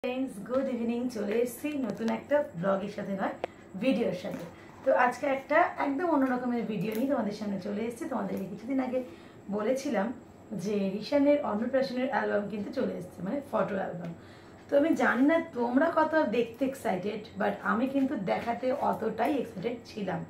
Friends good evening चले एসেছি নতুন একটা ব্লগের সাথে নয় ভিডিওর সাথে। তো আজকে একটা একদম অন্য রকমের ভিডিও নিয়ে তোমাদের সামনে চলে এসেছি। তোমাদেরকে কিছুদিন আগে বলেছিলাম যে রিশানের অন্নপ্রাশনের অ্যালবাম কিন্তু চলে এসেছে, মানে ফটো অ্যালবাম। তো আমি জানি না তোমরা কত দেখতে এক্সাইটেড, বাট আমি কিন্তু দেখাতে অতটাই এক্সাইটেড ছিলাম,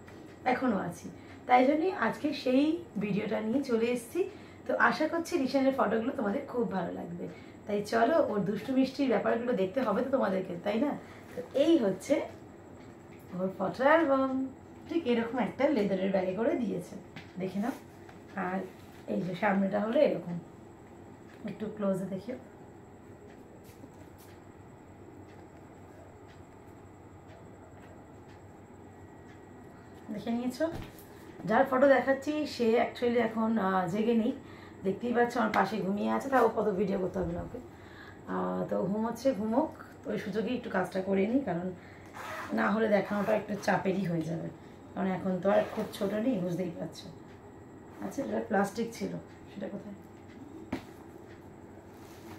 এখনও আছি। তাই জন্যই আজকে সেই ভিডিওটা নিয়ে চলে এসেছি। তো আশা করছি রিশানের ফটোগুলো তোমাদের খুব ভালো লাগবে। তাই চলো ওর দুষ্টু মিষ্টির ব্যাপারগুলো দেখতে হবে তো তোমাদেরকে, তাই না? তো এই হচ্ছে ওর ফটো অ্যালবাম। ঠিক এরকম একটা লেদারের ব্যাগে করে দিয়েছে, দেখে নাও। আর এই যে সামনেটা হলো এরকম, একটু ক্লোজে দেখিও। দেখে নিয়েছো? যার ফটো দেখাচ্ছি সে অ্যাকচুয়ালি এখন জেগে নেই, দেখতেই পাচ্ছ আমার পাশে ঘুমিয়ে আছে। তাও কত ভিডিও করতে হবে না ওকে। তো ঘুমোচ্ছে, ঘুমোক। তো ওই সুযোগেই একটু কাজটা করে নিই, কারণ না হলে দেখানোটা একটু চাপেরই হয়ে যাবে, কারণ এখন তো আর খুব ছোটো নেই, বুঝতেই পারছো। আচ্ছা, এটা প্লাস্টিক ছিল, সেটা কোথায়?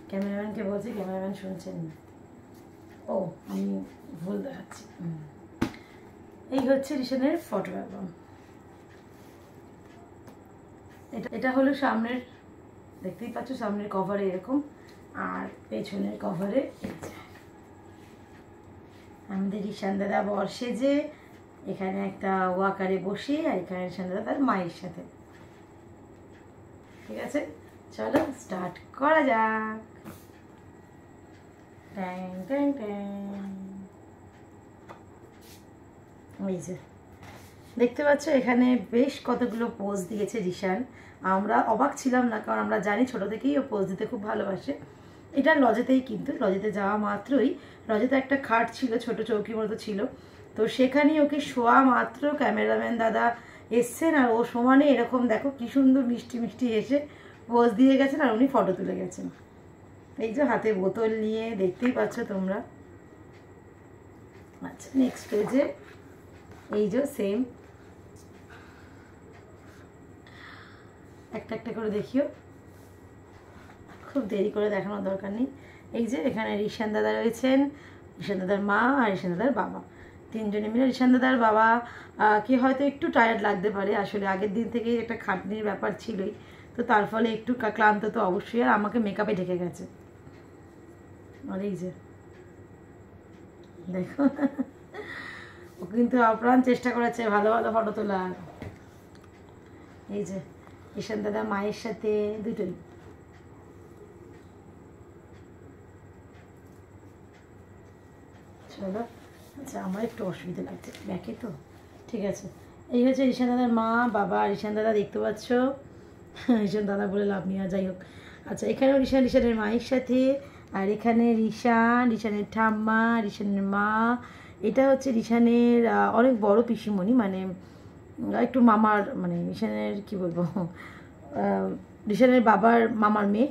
ক্যামেরাম্যানকে বলছি, ক্যামেরাম্যান শুনছেন না। ও, আমি ভুল দেখাচ্ছি। এই হচ্ছে রিশানের ফটো অ্যালবাম। এটা হলো সামনের, দেখতেই পাচ্ছ সামনের কভারে এরকম, আর পেছনের কভারে আমাদের রিশান দাদা বর সেজে এখানে একটা ওয়াকারে বসে, আর এখানে রিশান দাদা তার মায়ের সাথে। ঠিক আছে, চলো স্টার্ট করা যাক। ট্যাং ট্যাং ট্যাং। ওই যে দেখতে পাচ্ছ এখানে বেশ কতগুলো পোজ দিয়েছে রিশান। আমরা অবাক ছিলাম না, কারণ আমরা জানি ছোটো থেকেই ও পোজ দিতে খুব ভালোবাসে। এটা লজেতেই, কিন্তু লজেতে যাওয়া মাত্রই, লজেতে একটা খাট ছিল, ছোট চৌকির মতো ছিল, তো সেখানেই ওকে শোয়া মাত্র ক্যামেরাম্যান দাদা এসছেন, আর ও সমানে এরকম দেখো কি সুন্দর মিষ্টি মিষ্টি এসে পোজ দিয়ে গেছেন, আর উনি ফটো তুলে গেছেন। এই যে হাতে বোতল নিয়ে, দেখতেই পাচ্ছ তোমরা। আচ্ছা, নেক্সট পেজে এই যে সেম, একটা একটা করে দেখিও, খুব দেরি করে দেখানোর দরকার নেই। এই যে এখানে রিশান দাদা রয়েছেন, রিশান দাদার মা আর রিশান দাদার বাবা, তিনজনে মিলে। রিশান দাদার বাবা কে হয়তো একটু টায়ার্ড লাগতে পারে, আসলে আগের দিন থেকেই একটা খাটনির ব্যাপার ছিলই, তো তার ফলে একটু ক্লান্ত তো অবশ্যই, আর আমাকে মেকআপে ঢেকে গেছে। আর এই যে দেখো, ও কিন্তু আপ্রাণ চেষ্টা করেছে ভালো ভালো ফটো তোলার। এই যে রিশান দাদা মায়ের সাথে, দুটোই। চলো, আচ্ছা আমার একটু অসুবিধা লাগছে ব্যাকে, তো ঠিক আছে। এই হচ্ছে রিশান দাদার মা বাবা। রিশান দাদা দেখতে পাচ্ছ, রিশান দাদা বলে লাভ নেই, যাই হোক। আচ্ছা, এখানেও রিশানের মায়ের সাথে, আর এখানে রিশানের ঠাম্মা, রিশানের মা। এটা হচ্ছে রিশানের অনেক বড় পিসিমণি, মানে একটু মামার, মানে রিশানের কি বলবো, রিশানের বাবার মামার মেয়ে।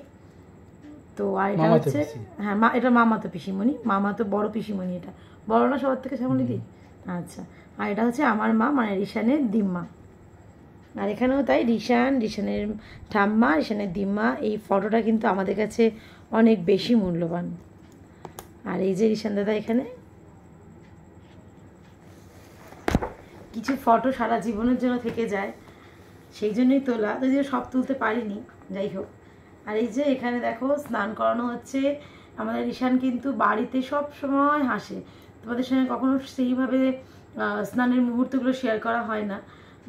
তো আর এটা হচ্ছে, হ্যাঁ এটা মামাতো পিসিমণি, মামাতো বড় পিসিমণি। এটা বড় না সবার থেকে, শ্যামলী দি? আচ্ছা, আর এটা হচ্ছে আমার মা, মানে রিশানের দিম্মা। আর এখানেও তাই, রিশানের ঠাম্মা, রিশানের দিম্মা। এই ফটোটা কিন্তু আমাদের কাছে অনেক বেশি মূল্যবান। আর এই যে রিশান দাদা, এখানে কিছু ফটো সারা জীবনের জন্য থেকে যায়, সেই জন্যই তোলা, যদিও সব তুলতে পারিনি, যাই হোক। আর এই যে এখানে দেখো স্নান করানো হচ্ছে। আমাদের রিশান কিন্তু বাড়িতে সব সময় হাসে, তোমাদের সঙ্গে কখনো সেইভাবে স্নানের মুহূর্তগুলো শেয়ার করা হয় না,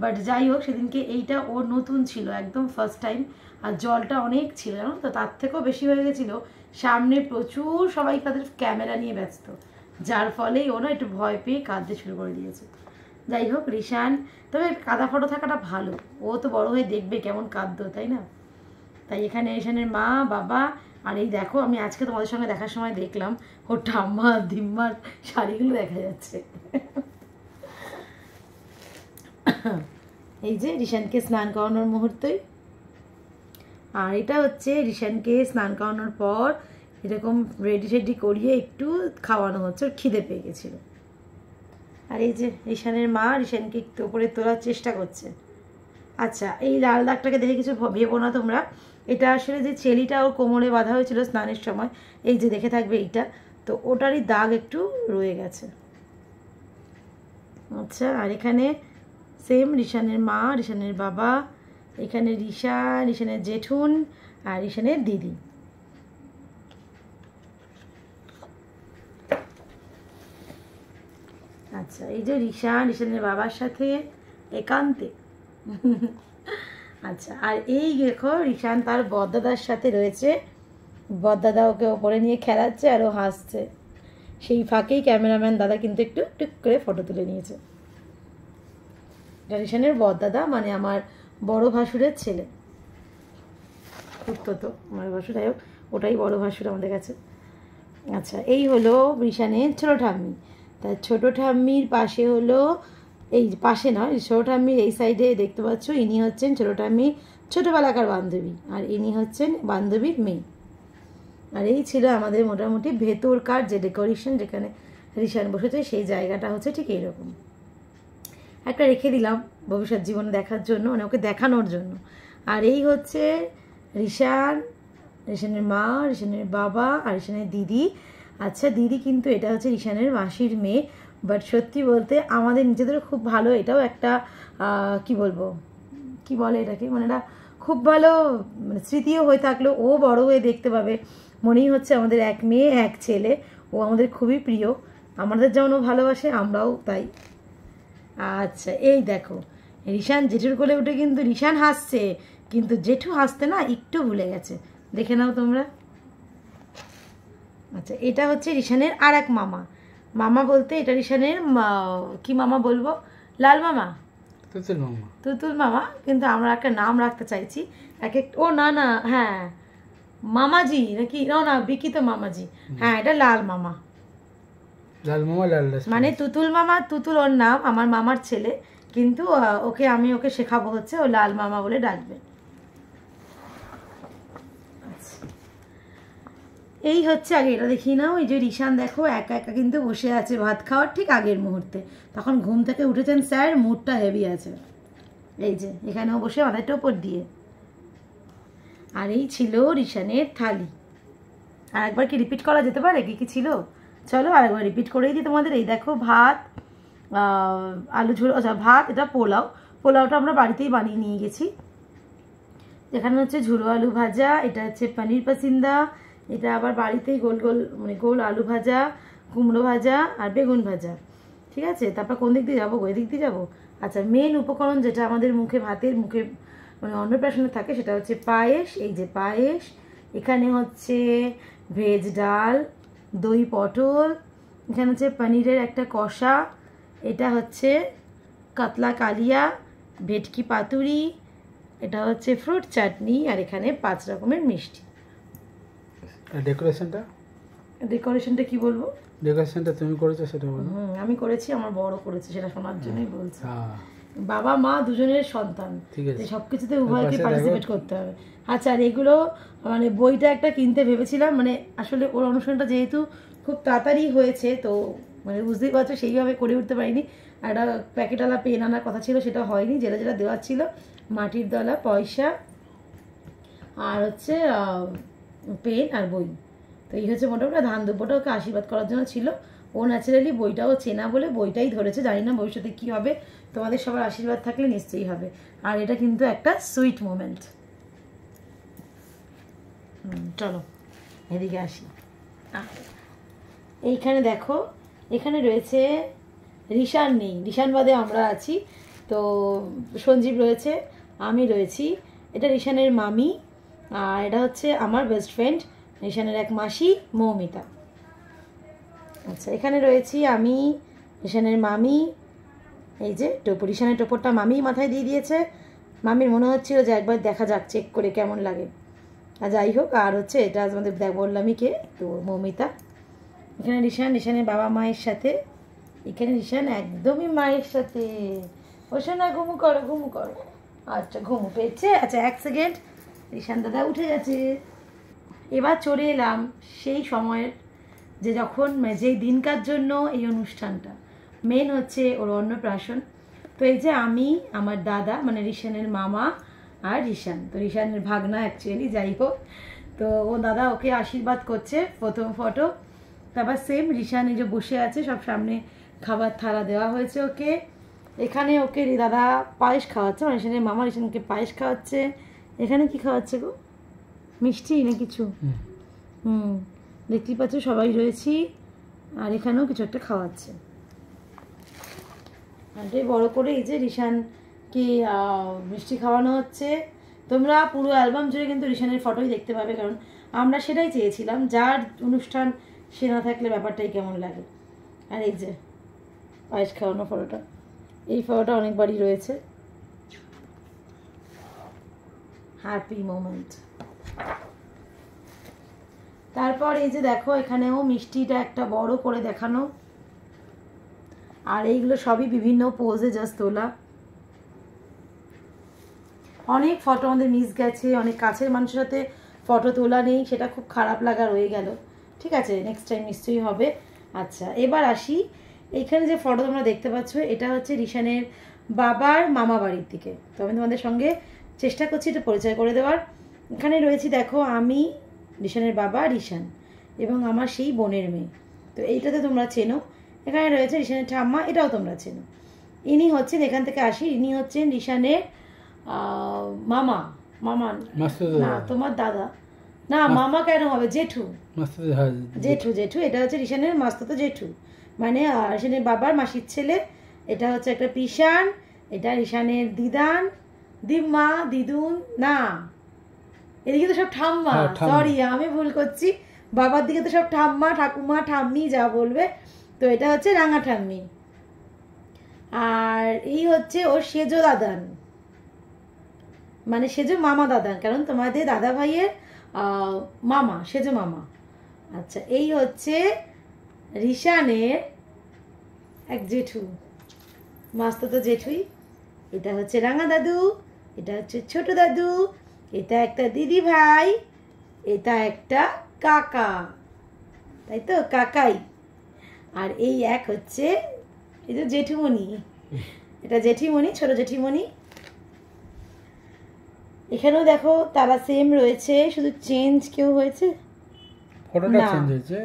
বাট যাই হোক সেদিনকে এইটা ওর নতুন ছিল, একদম ফার্স্ট টাইম। আর জলটা অনেক ছিল, জানো তো, তার থেকেও বেশি হয়ে গেছিলো। সামনে প্রচুর সবাই তাদের ক্যামেরা নিয়ে ব্যস্ত, যার ফলেই ও না একটু ভয় পেয়ে কাঁদতে শুরু করে দিয়েছে। যাই হোক রিশান, তবে কাদা ফটো থাকাটা ভালো, ও তো বড় হয়ে দেখবে কেমন কাঁদতো, তাই না? তাই এখানে রিশানের মা বাবা। আর এই দেখো, আমি আজকে তোমাদের সঙ্গে দেখার সময় দেখলাম ওর ঠাম্মা দিম্মার শাড়িগুলো দেখা যাচ্ছে। এই যে রিশানকে স্নান করানোর মুহূর্তই। আর এটা হচ্ছে রিশানকে স্নান করানোর পর এরকম রেডি টেডি করিয়ে একটু খাওয়ানো হচ্ছে, ওর খিদে পেয়ে গেছিলো। আর এই যে রিশানের মা রিশানকে একটু উপরে তোলার চেষ্টা করছে। আচ্ছা, এই লাল দাগটাকে দেখে কিছু ভেবো না তোমরা, এটা আসলে যে চেলিটা ওর কোমরে বাঁধা হয়েছিল স্নানের সময়, এই যে দেখে থাকবে এইটা, তো ওটারই দাগ একটু রয়ে গেছে। আচ্ছা, আর এখানে সেম রিশানের মা, রিশানের বাবা, এখানে রিশান, রিশানের জেঠুন আর রিশানের দিদি। আচ্ছা, এই যে রিশান, রিশানের বাবার সাথে একান্তে। আচ্ছা, আর এই দেখো রিশান তার বড়দাদার সাথে রয়েছে, বড়দাদা ওকে ওপরে নিয়ে খেলাচ্ছে আর ও হাসছে। সেই ফাঁকেই ক্যামেরাম্যান দাদা কিন্তু একটু টুক করে ফটো তুলে নিয়েছে। রিশানের বড়দাদা মানে আমার বড় ভাসুরের ছেলে, তো আমার ভাসুর, যাই হোক ওটাই বড় ভাসুর আমাদের কাছে। আচ্ছা, এই হলো রিশানের ছোটো ঠাম্মি। তার ছোটো ঠাম্মির পাশে হলো, এই পাশে নয়, ছোটো ঠাম্মির এই সাইডে দেখতে পাচ্ছ, ইনি হচ্ছেন ছোটো ঠাম্মির ছোটোবেলাকার বান্ধবী, আর ইনি হচ্ছেন বান্ধবীর মেয়ে। আর এই ছিল আমাদের মোটামুটি ভেতরকার যে ডেকোরেশন, যেখানে রিশান বসেছে সেই জায়গাটা হচ্ছে ঠিক এইরকম। একটা রেখে দিলাম ভবিষ্যৎ জীবনে দেখার জন্য, মানে ওকে দেখানোর জন্য। আর এই হচ্ছে রিশান, রিশানের মা, রিশানের বাবা আর রিশানের দিদি। আচ্ছা, দিদি কিন্তু এটা হচ্ছে রিশানের মাসির মেয়ে, বাট সত্যি বলতে আমাদের নিজেদেরও খুব ভালো, এটাও একটা কি বলবো, কি বলে এটাকে, মানে এটা খুব ভালো মানে স্মৃতিও হয়ে থাকলো। ও বড় হয়ে দেখতে পাবে, মনেই হচ্ছে আমাদের এক মেয়ে এক ছেলে, ও আমাদের খুবই প্রিয়, আমাদের যেমন ও ভালোবাসে আমরাও তাই। আচ্ছা, এই দেখো রিশান জেঠুর কোলে উঠে কিন্তু রিশান হাসছে, কিন্তু জেঠু হাসতে না একটু ভুলে গেছে, দেখে নাও তোমরা। আচ্ছা, এটা হচ্ছে রিশানের আর এক মামা। মামা বলতে এটা রিশানের কি মামা বলবো, লাল মামা, তুতুল মামা, তুতুল মামা, কিন্তু আমরা একটা নাম রাখতে চাইছি এক এক, ও না না, হ্যাঁ মামাজি নাকি, না না বিকি তো মামাজি, হ্যাঁ এটা লাল মামা, লাল মামা, লাল মানে তুতুল মামা, তুতুল ওর নাম, আমার মামার ছেলে, কিন্তু আমি ওকে শেখাবো হচ্ছে ও লাল মামা বলে ডাকবে। এই হচ্ছে, আগে এটা দেখি নাও, এই যে রিশান দেখো একা একা কিন্তু বসে আছে ভাত খাওয়ার ঠিক আগের মুহূর্তে, তখন ঘুম থেকে উঠেছেন স্যার, মুডটা হেভি আছে, এই যে এখানেও বসে মাথাটা ওপর দিয়ে। আর এই ছিল রিশানের থালি। আর একবার কি রিপিট করা যেতে পারে, কি কি ছিল, চলো আরেকবার রিপিট করেই দিই তোমাদের। এই দেখো ভাত, আলু ঝোল, আচ্ছা ভাত, এটা পোলাও, পোলাওটা আমরা বাড়িতেই বানিয়ে নিয়ে গেছি। এখানে হচ্ছে ঝুড়ো আলু ভাজা, এটা হচ্ছে পনির পাসিন্দা, এটা আবার বাড়িতেই গোল গোল মানে গোল আলু ভাজা, কুমড়ো ভাজা আর বেগুন ভাজা। ঠিক আছে, তারপর কোন দিক দিয়ে যাবো, ওই দিক দিয়ে যাবো। আচ্ছা, মেন উপকরণ যেটা আমাদের মুখে, ভাতের মুখে মানে অন্নপ্রাশনে থাকে, সেটা হচ্ছে পায়েস। এই যে পায়েস, এখানে হচ্ছে ভেজ ডাল, দই পটল, এখানে হচ্ছে পনিরের একটা কষা, এটা হচ্ছে কাতলা কালিয়া, ভেটকি পাতুরি, এটা হচ্ছে ফ্রুট চাটনি, আর এখানে 5 রকমের মিষ্টি। ডেকোরেশনটা কি বলবো, ডেকোরেশনটা তুমি করেছো সেটা বলো। আমি করেছি, আমার বড় করেছে, সেটা শোনার জন্যই বলছি। বাবা মা দুজনের সন্তান, সবকিছুতে উভয়কে পার্টিসিপেট করতে হবে। আচ্ছা, আর এগুলো মানে বইটা একটা কিনতে ভেবেছিলাম, মানে আসলে ওর অনুষ্ঠানটা যেহেতু খুব তাড়াতাড়ি হয়েছে, তো মানে বুঝতেই পারছো সেইভাবে করে উঠতে পারিনি। একটা প্যাকেটওয়ালা পেন আনার কথা ছিল, সেটা হয়নি, যেটা যেটা দেওয়ার ছিল মাটির দলা, পয়সা আর হচ্ছে পেন আর বই। তো এই হচ্ছে মোটামুটি ধান দুব্বটা ওকে আশীর্বাদ করার জন্য ছিল। ও ন্যাচারালি বইটাও চেনা বলে বইটাই ধরেছে, জানি না ভবিষ্যতে কী হবে, তোমাদের সবার আশীর্বাদ থাকলে নিশ্চয়ই হবে। আর এটা কিন্তু একটা সুইট মোমেন্ট। চলো এদিকে আসি। এইখানে দেখো, এখানে রয়েছে রিশান, নেই রিশান বাদে আমরা আছি, তো সঞ্জীব রয়েছে, আমি রয়েছি, এটা রিশানের মামি, আর এটা হচ্ছে আমার বেস্ট ফ্রেন্ড রিশানের এক মাসি মৌমিতা। আচ্ছা, এখানে রয়েছি আমি, রিশানের মামি, এই যে টোপর, রিশানের টোপরটা মামি মাথায় দিয়ে দিয়েছে, মামির মনে হচ্ছিল যে একবার দেখা যাক চেক করে কেমন লাগে, আর যাই হোক। আর হচ্ছে এটা আমাদের বললামই কে, তো মৌমিতা। এখানে রিশান, রিশানের বাবা মায়ের সাথে, এখানে রিশান একদমই মায়ের সাথে, ওসে না ঘুমু করো ঘুমু করো, আচ্ছা ঘুমু পেয়েছে। আচ্ছা, 1 সেকেন্ড, রিশান দাদা উঠে গেছে। এবার চলে এলাম সেই সময়ের, যে যখন যেই দিনকার জন্য এই অনুষ্ঠানটা মেন হচ্ছে ওর অন্নপ্রাশন। তো এই যে আমি, আমার দাদা মানে রিশানের মামা আর রিশান, তো রিশানের ভাগনা অ্যাকচুয়ালি, যাই হোক, তো ও দাদা ওকে আশীর্বাদ করছে। প্রথম ফটো তারপর সেম রিশান এই যে বসে আছে, সব সামনে খাবার থালা দেওয়া হয়েছে ওকে। এখানে ওকে দাদা পায়েস খাওয়াচ্ছে, মানে রিশানের মামা রিশানকে পায়েস খাওয়াচ্ছে। এখানে কি খাওয়াচ্ছে গো, মিষ্টি না কিছু? দেখতেই পাচ্ছ সবাই রয়েছি, আর এখানেও কিছু একটা খাওয়াচ্ছে। এটাই বড় করে এই যে রিশানকে মিষ্টি খাওয়ানো হচ্ছে। তোমরা পুরো অ্যালবাম জুড়ে কিন্তু রিশানের ফটোই দেখতে পাবে, কারণ আমরা সেটাই চেয়েছিলাম, যার অনুষ্ঠান সে না থাকলে ব্যাপারটাই কেমন লাগে। আর এই যে পায়েস খাওয়ানো ফটোটা, এই ফটোটা অনেকবারই রয়েছে। Happy moment. তারপর এই যে দেখো এখানেও মিষ্টিটা একটা বড় করে দেখানো, আর এইগুলো সবই বিভিন্ন পোজে জাস্ট তোলা। অনেক ফটো আমাদের মিস গেছে, অনেক কাছের মানুষের সাথে ফটো তোলা নেই, সেটা খুব খারাপ লাগা রয়ে গেল। ঠিক আছে, নেক্সট টাইম নিশ্চয়ই হবে। আচ্ছা এবার আসি, এইখানে যে ফটো তোমরা দেখতে পাচ্ছ এটা হচ্ছে রিশানের বাবার মামা বাড়ির দিকে। তো আমি তোমাদের সঙ্গে চেষ্টা করছি এটা পরিচয় করে দেওয়ার। এখানে রয়েছি দেখো আমি, রিশানের বাবা রিশান এবং আমার সেই বোনের মেয়ে। তো এইটাতে তোমরা চেনো। এখানে রয়েছে রিশানের ঠাম্মা, এটাও তোমরা চেনো। ইনি হচ্ছেন, এখান থেকে আসি, ইনি হচ্ছেন রিশানের মামা। মামা না, তোমার দাদা না, মামা কেন হবে, জেঠু। জেঠু জেঠু, এটা হচ্ছে রিশানের মাস্তুতো জেঠু, মানে রিশানের বাবার মাসির ছেলে। এটা হচ্ছে একটা পিসান, এটা রিশানের দিদান, দিম্মা, দিদুন না, এদিকে তো সব ঠাম্মা, সরি আমি ভুল করছি, বাবার দিকে তো সব ঠাম্মা, ঠাকুমা, ঠাম্মি যা বলবে। তো এটা হচ্ছে রাঙা ঠাম্মি। আর এই হচ্ছে ওর সেজো দাদান, মানে সেজো মামা দাদান, কারণ তোমাদের দাদা ভাইয়ের মামা, সেজো মামা। আচ্ছা এই হচ্ছে রিশানের এক জেঠু, মাস্তুতো জেঠুই। এটা হচ্ছে রাঙা দাদু, এটা হচ্ছে ছোট দাদু, এটা একটা দিদি ভাই, এটা একটা কাকা, তাই তো কাকাই। আর এই এক হচ্ছে এই যে জেঠুমণি, এটা জেঠিমণি, ছোট জেঠিমণি। এখানেও দেখো তারা সেম রয়েছে, শুধু চেঞ্জ কেউ হয়েছে,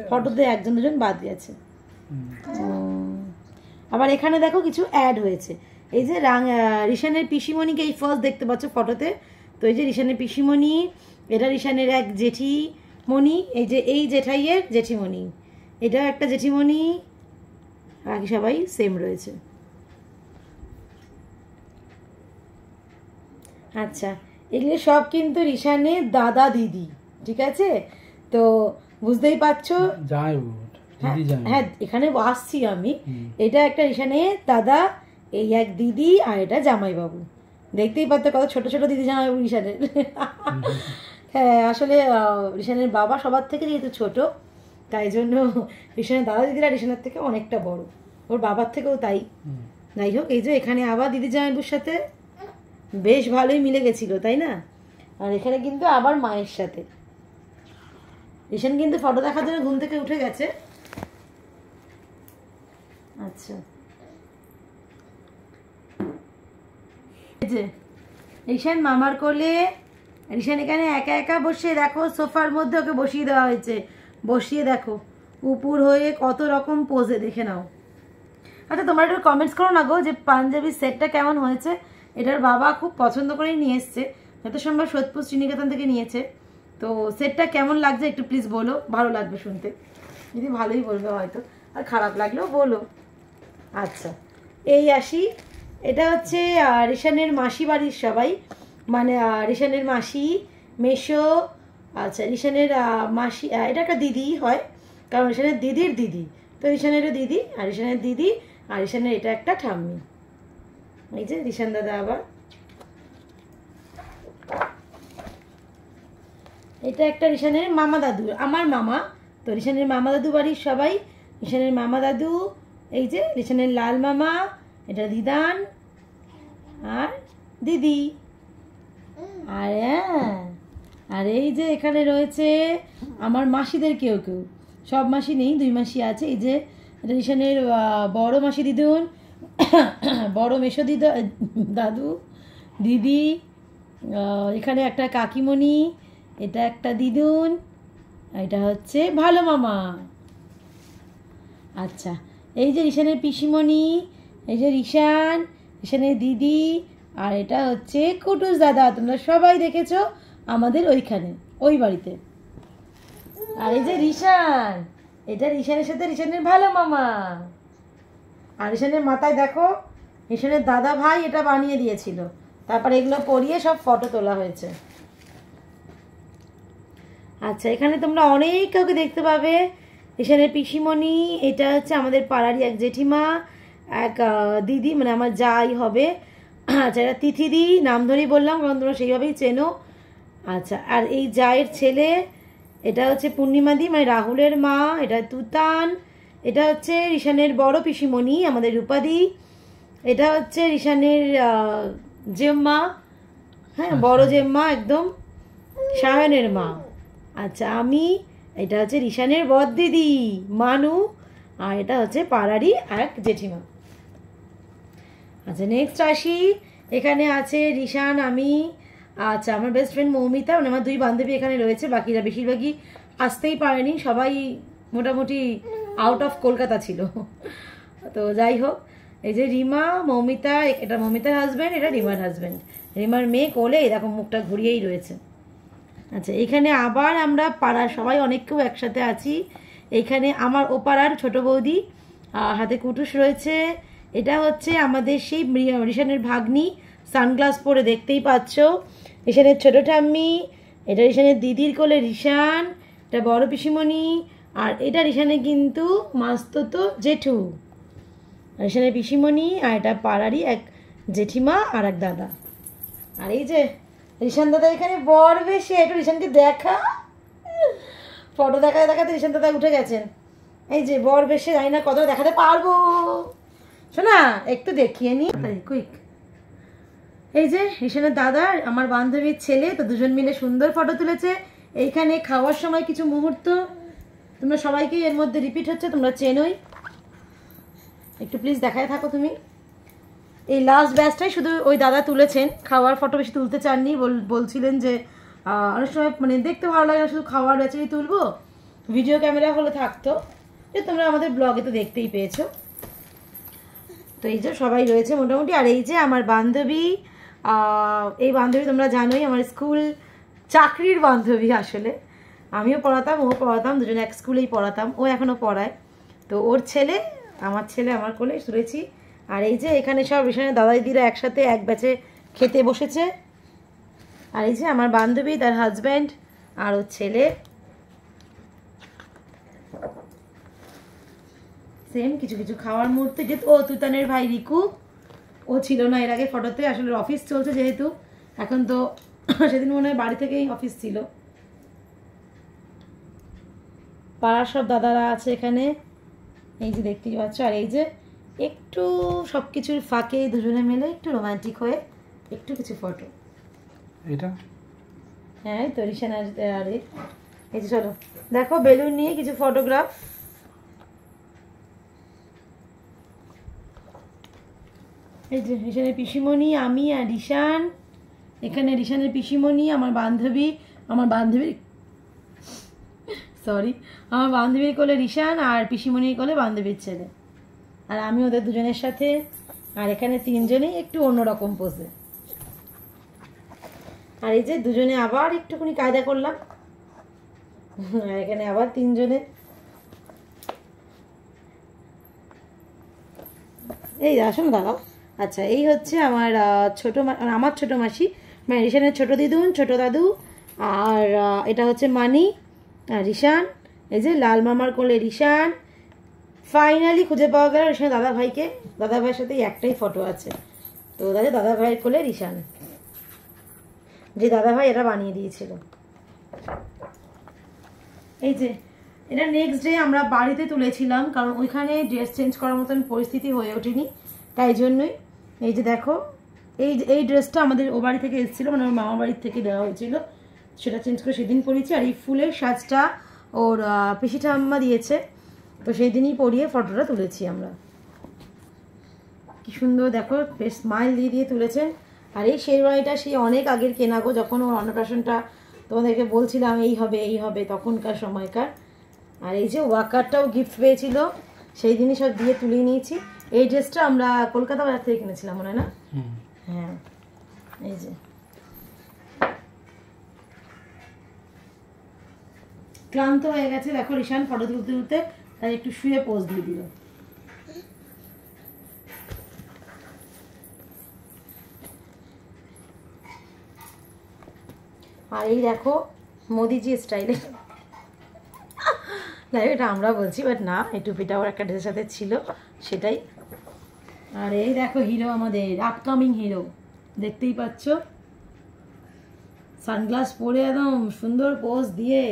ফটোতে একজন দুজন বাদ গেছে। আবার এখানে দেখো কিছু অ্যাড হয়েছে, এই যে রিশানের পিসিমণিকে এই ফার্স্ট দেখতে পাচ্ছ ফটোতে। তো এই যে রিশানের পিসিমণি, এটা রিশানের এক জেঠিমণি, এই যে এই জেঠাইয়ের জেঠিমণি, এটাও একটা জেঠিমণি, বাকি সবাই সেম রয়েছে। আচ্ছা এগুলো সব কিন্তু রিশানের দাদা দিদি, ঠিক আছে? তো বুঝতেই পারছো, হ্যাঁ এখানে আসছি আমি। এটা একটা রিশানের দাদা, এই এক দিদি, আর এটা জামাইবাবু। দেখতেই পাচ্ছ কত ছোট ছোট দিদি জামাইবাবু রিশানের। হ্যাঁ আসলে রিশানের বাবা সবার থেকে যেহেতু ছোট, তাই জন্য রিশানের দাদা দিদিরা রিশানের থেকে অনেকটা বড়, ওর বাবার থেকেও তাই। যাই হোক, এই যে এখানে আবার দিদি জামাইবাবুর সাথে বেশ ভালোই মিলে গেছিল, তাই না? আর এখানে কিন্তু আবার মায়ের সাথে। রিশান কিন্তু ফটো দেখার জন্য ঘুম থেকে উঠে গেছে। আচ্ছা এই যে রিশান মামার কোলে, রিশান এখানে একা একা বসে, দেখো সোফার মধ্যে ওকে বসিয়ে দেওয়া হয়েছে, বসিয়ে দেখো উপুর হয়ে কত রকম পোজে, দেখে নাও। আচ্ছা তোমরা একটু কমেন্টস করো না গো, যে পাঞ্জাবি সেটটা কেমন হয়েছে। এটার বাবা খুব পছন্দ করেই নিয়ে এসছে, যত সম্ভব সোদপুর শ্রীনিকেতন থেকে নিয়েছে। তো সেটটা কেমন লাগছে একটু প্লিজ বলো, ভালো লাগবে শুনতে, যদি ভালোই বলবে হয়তো, আর খারাপ লাগলেও বলো। আচ্ছা এই আসি, এটা হচ্ছে রিশানের মাসি বাড়ির সবাই, মানে রিশানের মাসি, মেশো, আচ্ছা রিশানের মাসি, এটা একটা দিদি হয়, কারণ রিশানের দিদির দিদি, তো রিশানেরও দিদি, আর রিশানের দিদি, আর রিশানের এটা একটা ঠাম্মি। এই যে রিশান দাদা আবার, এটা একটা রিশানের মামা দাদু, আমার মামা। তো রিশানের মামা দাদু বাড়ির সবাই, রিশানের মামা দাদু, এই যে রিশানের লাল মামা, এটা দিদান আর দিদি। আর আর এই যে এখানে রয়েছে আমার মাসিদের কেউ কেউ, সব মাসি নেই, 2 মাসি আছে। এই যে এটা রিশানের বড় মাসি দিদুন, বড় মেশো দাদু, দিদি, এখানে একটা কাকিমণি, এটা একটা দিদুন, এটা হচ্ছে ভালো মামা। আচ্ছা, এই যে রিশানের পিসিমণি, এই যে রিশান, রিশানের দিদি, আর এটা হচ্ছে কুটুস দাদা। তোমরা সবাই দেখেছো আমাদের ওইখানে, ওই বাড়িতে। আর এই যে রিশান, এটা রিশানের সাথে রিশানের ভালো মামা। আর রিশানের মাথায় দেখো, রিশানের দাদা ভাই এটা বানিয়ে দিয়েছিল, তারপর এগুলো পরিয়ে সব ফটো তোলা হয়েছে। আচ্ছা, এখানে তোমরা অনেক কাউকে দেখতে পাবে। রিশানের পিসিমণি, এটা হচ্ছে আমাদের পাড়ারই এক জেঠিমা, এক দিদি, মানে আমার যাই হবে। আচ্ছা, এটা তিথিদি, নাম ধরেই বললাম কারণ তোমরা সেইভাবেই চেনো। আচ্ছা, আর এই জায়ের ছেলে, এটা হচ্ছে পূর্ণিমাদি, মানে রাহুলের মা। এটা তুতান। এটা হচ্ছে রিশানের বড় পিসিমণি, আমাদের রূপাদি। এটা হচ্ছে রিশানের জেম্মা, হ্যাঁ বড় জেম্মা একদম, সায়নের মা। আচ্ছা, আমি, এটা হচ্ছে রিশানের বড় দিদি মানু, আর এটা হচ্ছে পাড়ারই এক জেঠিমা। আচ্ছা, নেক্সট আসি। এখানে আছে রিশান, আমি, আচ্ছা আমার বেস্ট ফ্রেন্ড মৌমিতা, মানে আমার দুই বান্ধবী এখানে রয়েছে, বাকিরা বেশিরভাগই আসতেই পারেনি, সবাই মোটামুটি আউট অফ কলকাতা ছিল। তো যাই হোক, এই যে রিমা, মৌমিতা, এটা মৌমিতার হাজব্যান্ড, এটা রিমার হাজব্যান্ড। রিমার মেয়ে কোলে এরকম মুখটা ঘুরিয়েই রয়েছে। আচ্ছা, এখানে আবার আমরা পাড়ার সবাই অনেক কেউ একসাথে আছি। এখানে আমার ও পাড়ার ছোট বৌদি, হাতে কুটুস রয়েছে। এটা হচ্ছে আমাদের সেই রিশানের ভাগ্নি, সানগ্লাস পরে দেখতেই পাচ্ছ। রিশানের ছোট ঠাম্মি, এটা রিশানের দিদির কোলে রিশান, এটা বড় পিসিমণি, আর এটা রিশানের কিন্তু মাস্ততো জেঠু, রিশানের পিসিমণি, আর এটা পাড়ারই এক জেঠিমা আর এক দাদা। আর এই যে রিশান দাদা এখানে বর বেশে, একটু রিশানকে দেখা, ফটো দেখাতে দেখাতে রিশান দাদা উঠে গেছেন। এই যে বর বেশে, জানি না কতটা দেখাতে পারবো, শোনা একটু দেখিয়ে নি কুইক। এই যে রিশানের দাদা, আমার বান্ধবীর ছেলে, তো দুজন মিলে সুন্দর ফটো তুলেছে। এইখানে খাওয়ার সময় কিছু মুহূর্ত তোমরা সবাইকে এর মধ্যে রিপিট হচ্ছে, তোমরা চেনোই। একটু প্লিজ দেখায় থাকো তুমি। এই লাস্ট ব্যাচটাই শুধু ওই দাদা তুলেছেন, খাওয়ার ফটো বেশি তুলতে চাননি, বলছিলেন যে অনেক সময় মানে দেখতে ভালো লাগে না, শুধু খাওয়ার ব্যাচেই তুলবো, ভিডিও ক্যামেরা হলে থাকতো, যে তোমরা আমাদের ব্লগে তো দেখতেই পেয়েছো। তো এই যে সবাই রয়েছে মোটামুটি। আর এই যে আমার বান্ধবী, এই বান্ধবী তোমরা জানোই আমার স্কুল চাকরির বান্ধবী। আসলে আমিও পড়াতাম, ও পড়াতাম, দুজনে এক স্কুলেই পড়াতাম, ও এখনও পড়ায়। তো ওর ছেলে আমার কোলে শুনেছি। আর এই যে এখানে সব রিশানের দাদা দিদিরা একসাথে এক ব্যাচে খেতে বসেছে। আর এই যে আমার বান্ধবী, তার হাজব্যান্ড আর ওর ছেলে, সেম কিছু কিছু খাওয়ার মুহূর্তে। যে ও তুতানের ভাই রিকু, ও ছিল না এর আগে ফটোতে, আসলে অফিস চলছে যেহেতু এখন, তো সেদিন মনে হয় বাড়ি থেকেই অফিস ছিল। পাড়ার সব দাদারা আছে এখানে, এই যে দেখতেই পাচ্ছ। আর এই যে একটু সব কিছুর ফাঁকে দুজনে মিলে একটু রোমান্টিক হয়ে একটু কিছু ফটো, এটা হ্যাঁ তো রিশান। আর এই যে চলো দেখো বেলুন নিয়ে কিছু ফটোগ্রাফ। এই যে রিশানের পিসিমণি, আমি আর রিশান। এখানে রিশানের পিসিমণি, আমার বান্ধবীর কোলে রিশান, আর পিসিমণির কোলে বান্ধবীর ছেলে, আর আমি ওদের দুজনের সাথে। আর এখানে তিনজনেই একটু অন্যরকম পোজে। আর এই যে দুজনে আবার একটুখানি কায়দা করলাম, আর এখানে আবার তিনজনে। এই আসুন দাঁড়াও। আচ্ছা, এই হচ্ছে আমার ছোট মাসি, মানে রিশানের ছোট দিদুন, ছোট দাদু। আর এটা হচ্ছে মানি আর রিশান। এই যে লাল মামার কোলে রিশান। ফাইনালি খুঁজে পাওয়া গেল রিশানের দাদা ভাইকে, দাদা ভাইয়ের সাথে একটাই ফটো আছে, তো দাদা ভাইয়ের কোলে রিশান, যে দাদা ভাই এটা বানিয়ে দিয়েছিল। এই যে এটা নেক্সট ডে আমরা বাড়িতে তুলেছিলাম, কারণ ওইখানে ড্রেস চেঞ্জ করার মতন পরিস্থিতি হয়ে ওঠেনি, তাই জন্যই। এই যে দেখো, এই ড্রেসটা আমাদের ও বাড়ি থেকে এসেছিলো, মানে ওর মামার বাড়ির থেকে দেওয়া হয়েছিল, সেটা চেঞ্জ করে সেদিন পরিয়েছি। আর এই ফুলের সাজটা ওর পিসি ঠাম্মা দিয়েছে, তো সেই দিনই পরিয়ে ফটোটা তুলেছি আমরা। কি সুন্দর দেখো, বেশ স্মাইল দিয়ে তুলেছেন। আর এই শেরওয়ানিটা সেই অনেক আগের কেনা গো, যখন ওর অন্নপ্রাশনটা তোমাদেরকে বলছিলাম এই হবে তখনকার সময়কার। আর এই যে ওয়াকারটাও গিফট পেয়েছিল, সেই দিনই সব দিয়ে তুলে নিয়েছি। এই ড্রেসটা আমরা কলকাতা বাজার থেকে কিনেছিলাম মনে হয় না? হ্যাঁ, এই যে ক্লান্ত হয়ে গেছে দেখো ঋষান ফটো তুলতে তুলতে, তাই একটু শুয়ে পোজ দিয়ে দিল। আর এই দেখো মোদিজি স্টাইলে, এটা আমরা বলছি বাট না, এই টুপিটা ওর একটা ড্রেসের সাথে ছিল সেটাই। আর এই দেখো হিরো, আমাদের আপকামিং হিরো, দেখতেই পাচ্ছ সানগ্লাস পরে একদম সুন্দর পোজ দিয়ে।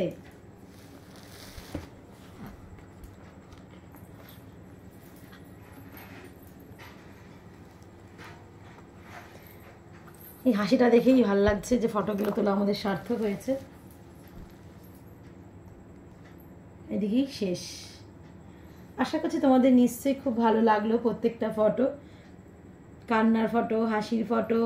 এই হাসিটা দেখেই ভালো লাগছে যে ফটোগুলো তোলা আমাদের সার্থক হয়েছে। এদিকেই শেষ। আশা করছি তোমাদের নিশ্চয়ই খুব ভালো লাগলো প্রত্যেকটা ফটো, কান্নার ফটো, হাসির ফটো,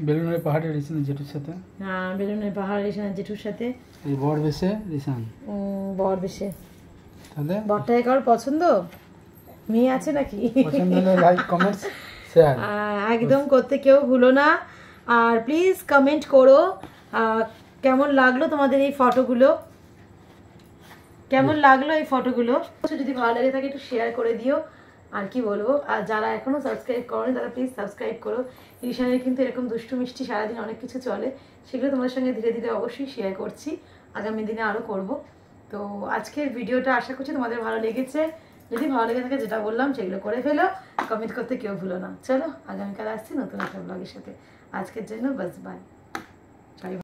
বেলুনের পাহাড়ের রিসান জেঠুর সাথে। হ্যাঁ, বেলুনের পাহাড় রিসান জেঠুর সাথে। এই বর বেশে রিসান, বর বেশে। তাহলে বরটাকে কারোর পছন্দ, মেয়ে আছে নাকি? পছন্দ হলে লাইক কমেন্টস শেয়ার একদম করতে কেউ ভুলো না। আর প্লিজ কমেন্ট করো কেমন লাগলো তোমাদের এই ফটোগুলো, কেমন লাগলো এই ফটোগুলো। যদি ভালো লাগে থাকে একটু শেয়ার করে দিও। আর কি বলবো, আর যারা এখনো সাবস্ক্রাইব করোনি তারা প্লিজ সাবস্ক্রাইব করো। ঋষানের কিন্তু এরকম দুষ্টু মিষ্টি সারাদিন অনেক কিছু চলে, সেগুলো তোমাদের সঙ্গে ধীরে ধীরে অবশ্যই শেয়ার করছি, আগামী দিনে আরও করব। তো আজকের ভিডিওটা আশা করছি তোমাদের ভালো লেগেছে। যদি ভালো লেগে থাকে যেটা বললাম সেগুলো করে ফেলো, কমেন্ট করতে কেউ ভুলো না। চলো আগামীকাল আসছি নতুন একটা ব্লগের সাথে। আজকের জন্য বাস, বাই।